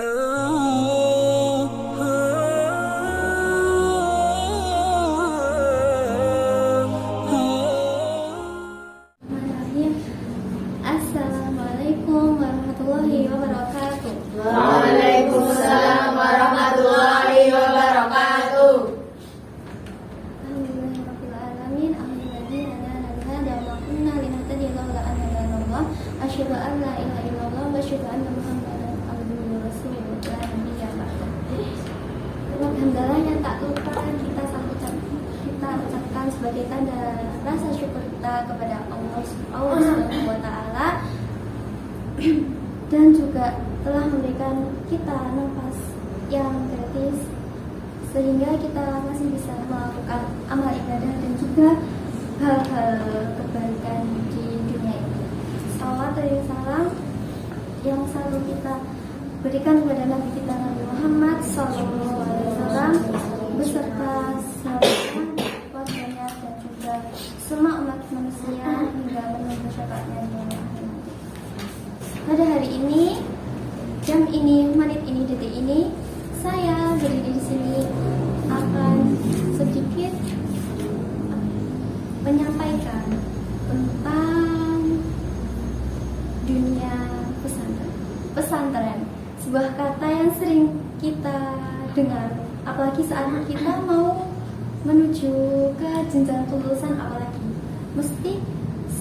Assalamualaikum warahmatullahi wabarakatuh. Waalaikumsalam warahmatullahi wabarakatuh. Alhamdulillahirabbil alamin. Alhamdulillahi hadana lihada wa ma kunna linahtadiya laula an hadana. Asyhadu an la ilaha illallah wa asyhadu anna Muhammadan abduhu wa rasuluhu la nabiyya ba'dahu. Alhamdulillah yang tak lupa kita ucapkan sebagai tanda rasa syukur kita kepada Allah Subhanahu wa taala dan juga telah memberikan kita nafas yang gratis sehingga kita masih bisa melakukan amal ibadah dan juga hal-hal kebaikan di dunia ini. Salawat dan salam yang selalu kita berikan kepada Nabi kita Nabi Muhammad SAW beserta sahabatnya, keluarganya dan juga semua umat manusia hingga menunggu syafaatnya di akhir nanti. Pada hari ini, jam ini, menit ini, detik ini, saya berdiri di sini akan sedikit menyampaikan tentang dunia pesantren. Pesantren, sebuah kata yang sering kita dengar, apalagi saat kita mau menuju ke jenjang kelulusan, apalagi mesti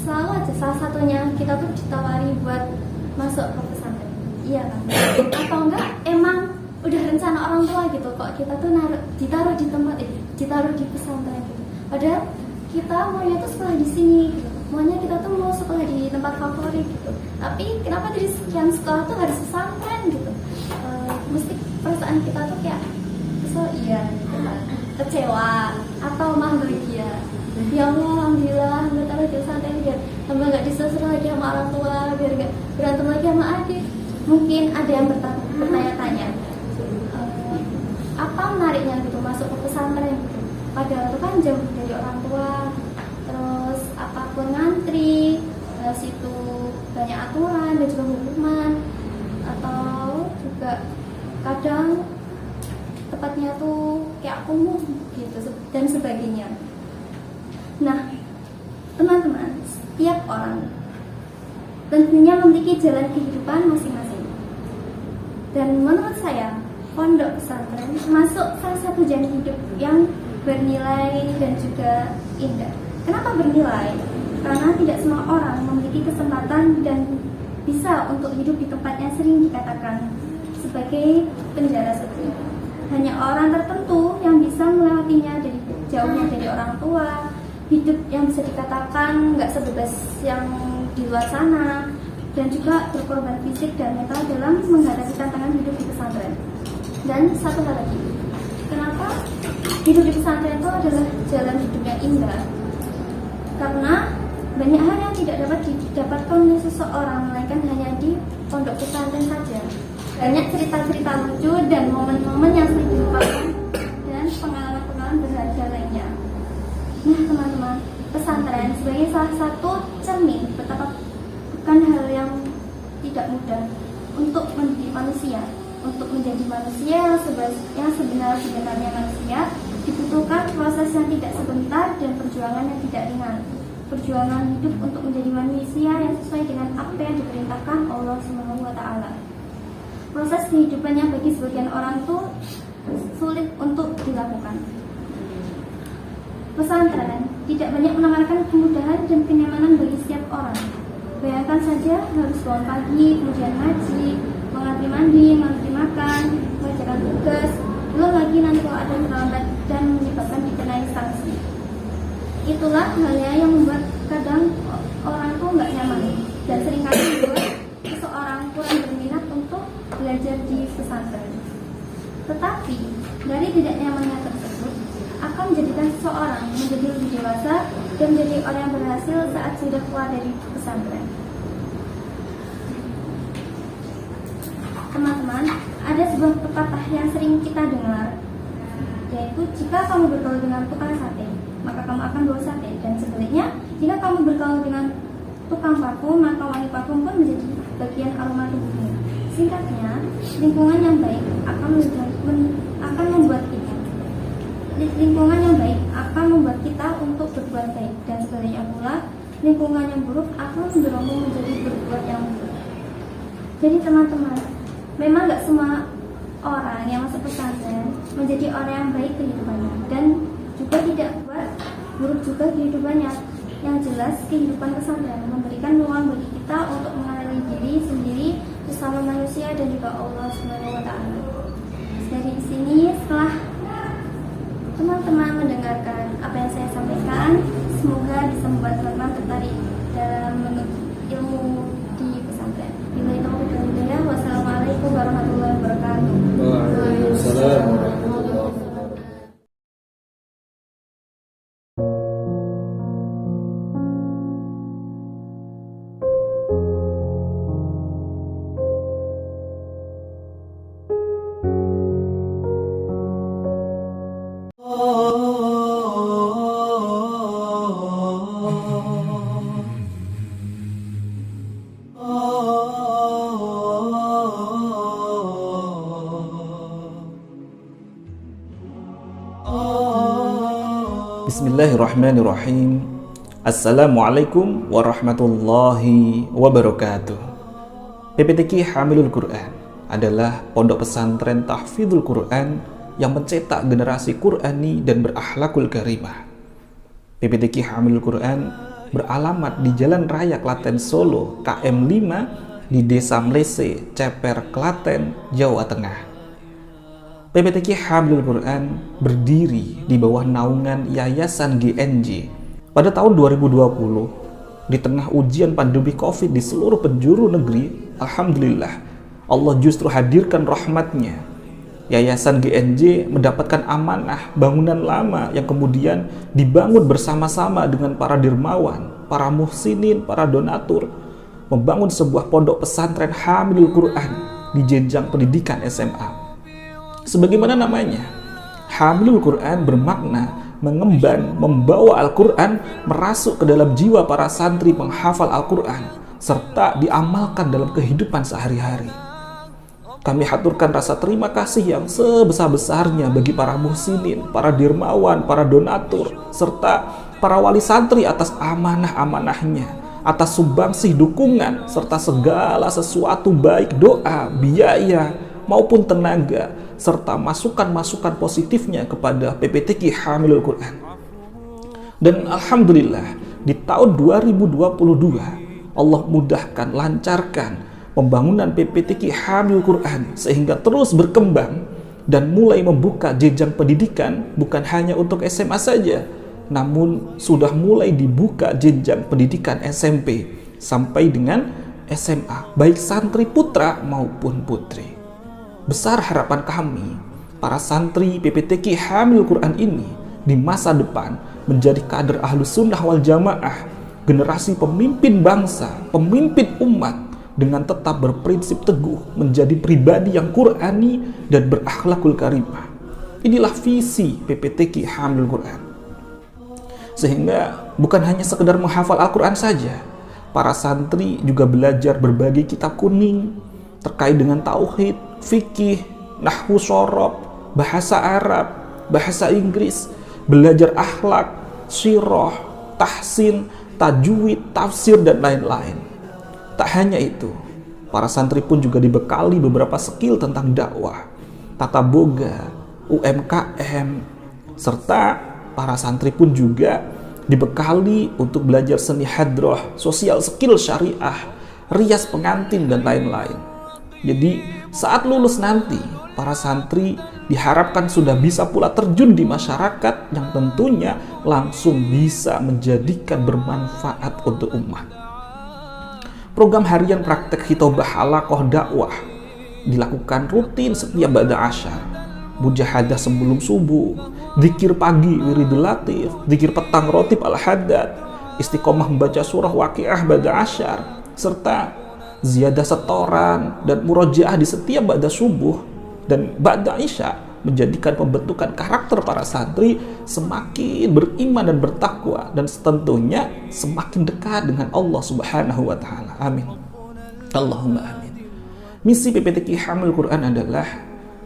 selalu aja salah satunya kita tuh ditawari buat masuk ke pesantren, iya kan? Atau enggak emang udah rencana orang tua gitu, kok kita tuh ditaruh di tempat ditaruh di pesantren gitu. Padahal kita maunya tuh sekolah di sini gitu, maunya kita tuh mau sekolah di tempat favorit gitu. Tapi kenapa dari sekian sekolah tuh harus pesantren gitu? Mesti perasaan kita tuh kayak kesel, iya gitu kan, kecewa atau bahagia. Ya Allah, alhamdulillah nggak taruh di pesantren biar tambah nggak disusur lagi sama orang tua, biar nggak berantem lagi sama adik. Mungkin ada yang bertanya-tanya, apa menariknya gitu masuk ke pesantren gitu? Padahal itu kan jauh dari orang tua, terus apapun ngantri, situ banyak aturan dan juga hukuman, atau juga kadang tepatnya tuh kayak kumuh gitu dan sebagainya. Nah, teman-teman, setiap orang tentunya memiliki jalan kehidupan masing-masing. Dan menurut saya, pondok pesantren termasuk salah satu jalan hidup yang bernilai dan juga indah. Kenapa bernilai? Karena tidak semua orang memiliki kesempatan dan bisa untuk hidup di tempat yang sering dikatakan sebagai penjara sepi. Hanya orang tertentu yang bisa melewatinya dari jauhnya dari orang tua, hidup yang bisa dikatakan nggak sebebas yang di luar sana, dan juga berkorban fisik dan mental dalam menghadapi tantangan hidup di pesantren. Dan satu hal lagi, kenapa hidup di pesantren itu adalah jalan hidup yang indah? Karena banyak hal yang tidak dapat didapatkan oleh seseorang melainkan hanya di pondok pesantren saja. Banyak cerita-cerita lucu dan momen-momen yang sering dilupakan dan pengalaman-pengalaman berharga lainnya. Nah teman-teman, pesantren sebagai salah satu cermin betapa bukan hal yang tidak mudah untuk menjadi manusia. Untuk menjadi manusia yang sebenar-benarnya manusia dibutuhkan proses yang tidak sebentar dan perjuangan yang tidak ringan. Perjuangan hidup untuk menjadi manusia yang sesuai dengan apa yang diperintahkan Allah SWT. Proses kehidupannya bagi sebagian orang itu sulit untuk dilakukan. Pesantren tidak banyak menawarkan kemudahan dan kenyamanan bagi setiap orang. Bayangkan saja harus bangun pagi, kemudian ngaji, mengantri mandi, mengantri makan, mengerjakan tugas, belum lagi nanti kalau ada yang terlambat dan menyebabkan dikenai sanksi. Itulah halnya yang membuat kadang orang itu nggak nyaman dan seringkali membuat seseorang kurang berminat untuk belajar di pesantren. Tetapi dari tidak nyamannya tersebut akan menjadikan seseorang menjadi lebih dewasa dan menjadi orang yang berhasil saat sudah keluar dari pesantren. Teman-teman, ada sebuah pepatah yang sering kita dengar, yaitu jika kamu bergaul dengan tukang sate, maka kamu akan bau sate, dan sebaliknya, jika kamu bergaul dengan tukang parfum, maka wangi parfum pun menjadi bagian aroma tubuhmu. Singkatnya, lingkungan yang baik akan membuat kita untuk berbuat baik, dan sebaliknya pula lingkungan yang buruk akan mendorongmu menjadi berbuat yang buruk. Jadi teman-teman, memang gak semua orang yang masuk pesantren menjadi orang yang baik kehidupannya, dan juga tidak buat buruk juga kehidupannya. Yang jelas, kehidupan pesantren memberikan ruang bagi kita untuk mengenali diri sendiri, sesama manusia, dan juga Allah Subhanahu wa Ta'ala. Dari sini, setelah teman-teman mendengarkan apa yang saya sampaikan, semoga bisa membuat teman-teman tertarik dalam menuntut ilmu di pesantren. Bila itu mau hidayah, wassalamualaikum warahmatullahi wabarakatuh. Waalaikumsalam. Bismillahirrahmanirrahim. Assalamualaikum warahmatullahi wabarakatuh. PPTQ Hamilul Quran adalah pondok pesantren tahfidzul Quran yang mencetak generasi Qurani dan berakhlakul karimah. PPTQ Hamilul Quran beralamat di Jalan Raya Klaten Solo, KM 5, di Desa Mlese, Ceper, Klaten, Jawa Tengah. PPTQ Hamilul Quran berdiri di bawah naungan Yayasan GNJ. Pada tahun 2020, di tengah ujian pandemi COVID di seluruh penjuru negeri, alhamdulillah, Allah justru hadirkan rahmatnya. Yayasan GNJ mendapatkan amanah bangunan lama yang kemudian dibangun bersama-sama dengan para dermawan, para muhsinin, para donatur, membangun sebuah pondok pesantren Hamilul Quran di jenjang pendidikan SMA. Sebagaimana namanya, Hamilul Quran bermakna mengemban, membawa Al-Quran merasuk ke dalam jiwa para santri penghafal Al-Quran, serta diamalkan dalam kehidupan sehari-hari. Kami haturkan rasa terima kasih yang sebesar-besarnya bagi para muhsinin, para dermawan, para donatur, serta para wali santri atas amanah-amanahnya, atas sumbangsih dukungan, serta segala sesuatu baik doa, biaya, maupun tenaga, serta masukan-masukan positifnya kepada PPTQ Hamilul Quran. Dan alhamdulillah, di tahun 2022 Allah mudahkan, lancarkan pembangunan PPTQ Hamilul Quran sehingga terus berkembang dan mulai membuka jenjang pendidikan bukan hanya untuk SMA saja, namun sudah mulai dibuka jenjang pendidikan SMP sampai dengan SMA, baik santri putra maupun putri. Besar harapan kami, para santri PPTQ Hamilul Quran ini di masa depan menjadi kader Ahlus Sunnah wal Jamaah, generasi pemimpin bangsa, pemimpin umat, dengan tetap berprinsip teguh menjadi pribadi yang Qurani dan berakhlakul karimah. Inilah visi PPTQ Hamilul Quran. Sehingga bukan hanya sekedar menghafal Al-Quran saja, para santri juga belajar berbagai kitab kuning terkait dengan tauhid, fikih, nahwu shorob, bahasa Arab, bahasa Inggris, belajar akhlak, sirah, tahsin, tajwid, tafsir, dan lain-lain. Tak hanya itu, para santri pun juga dibekali beberapa skill tentang dakwah, tata boga, UMKM, serta para santri pun juga dibekali untuk belajar seni hadroh, sosial skill syariah, rias pengantin, dan lain-lain. Jadi saat lulus nanti, para santri diharapkan sudah bisa pula terjun di masyarakat yang tentunya langsung bisa menjadikan bermanfaat untuk umat. Program harian praktek khitobah halaqah dakwah dilakukan rutin setiap ba'da asyar, mujahadah sebelum subuh, zikir pagi wiridul latif, zikir petang rotib al-haddad, istiqomah membaca surah waqiah ba'da asyar, serta ziyadah setoran dan murojaah di setiap ba'da subuh dan ba'da isya, menjadikan pembentukan karakter para santri semakin beriman dan bertakwa, dan tentunya semakin dekat dengan Allah Subhanahu wa Ta'ala. Amin. Allahumma amin. Misi PPTQ Hamilul Quran adalah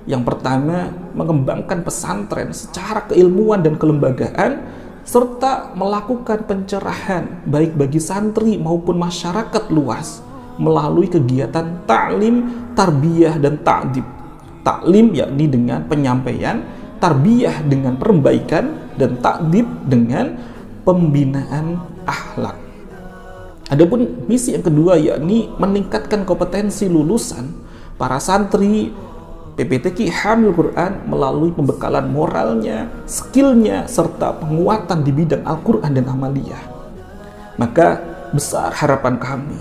yang pertama, mengembangkan pesantren secara keilmuan dan kelembagaan, serta melakukan pencerahan baik bagi santri maupun masyarakat luas melalui kegiatan ta'lim, tarbiyah, dan ta'dib. Ta'lim yakni dengan penyampaian, tarbiyah dengan perbaikan, dan ta'dib dengan pembinaan akhlak. Adapun misi yang kedua yakni meningkatkan kompetensi lulusan para santri PPTQ Hamilul Quran melalui pembekalan moralnya, skillnya, serta penguatan di bidang Al-Quran dan amaliyah. Maka besar harapan kami,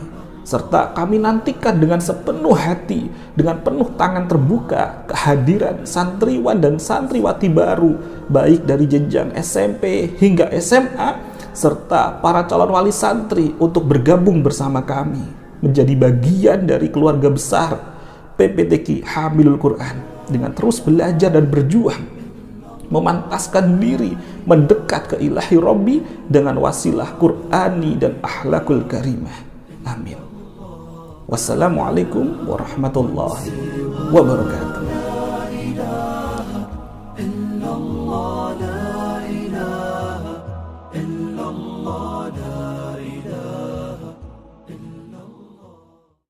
serta kami nantikan dengan sepenuh hati, dengan penuh tangan terbuka kehadiran santriwan dan santriwati baru, baik dari jenjang SMP hingga SMA, serta para calon wali santri untuk bergabung bersama kami, menjadi bagian dari keluarga besar PPTQ Hamilul Quran, dengan terus belajar dan berjuang, memantaskan diri mendekat ke ilahi Rabbi dengan wasilah Qur'ani dan akhlakul karimah. Amin. Wassalamualaikum warahmatullahi wabarakatuh.